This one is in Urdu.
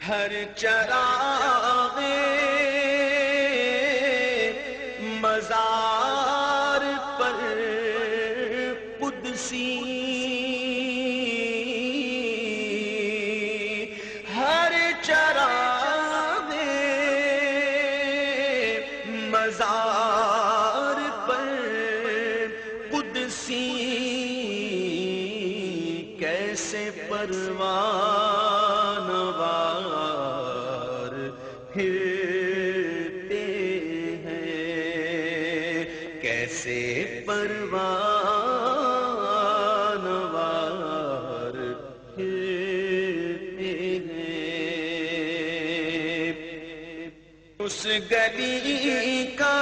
ہر چراغ مزار پر قدسی، ہر چراغ مزار پر قدسی، کیسے پروان وار پھرتے ہیں، کیسے پروان وار پھرتے ہیں۔ اس گلی کا